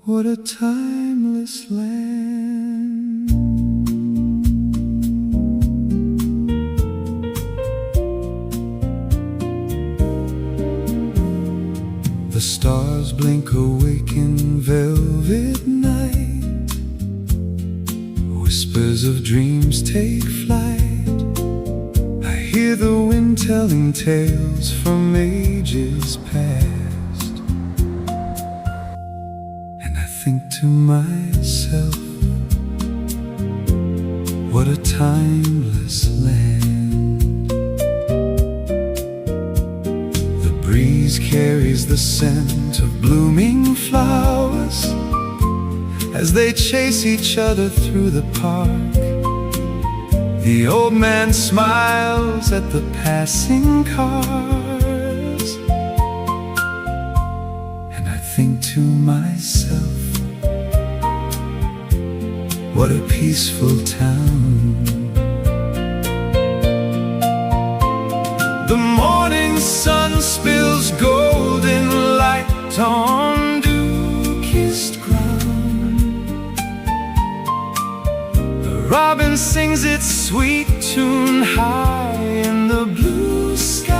What a timeless land. The stars blink awake in velvet night. Whispers of dreams take flight. I hear the wind telling tales from ages past, and I think to myself, what a timeless land. The breeze carries the scent of blooming flowers as they chase each other through the park. The old man smiles at the passing cars, and I think to myself, what a peaceful town. The morning sun spills golden light on dew-kissed ground. The robin sings its sweet tune high in the blue sky.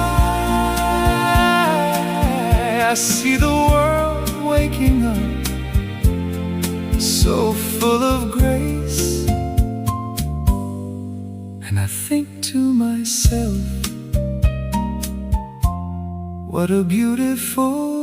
I see the world waking up, so full of grace, and I think to myself, what a beautiful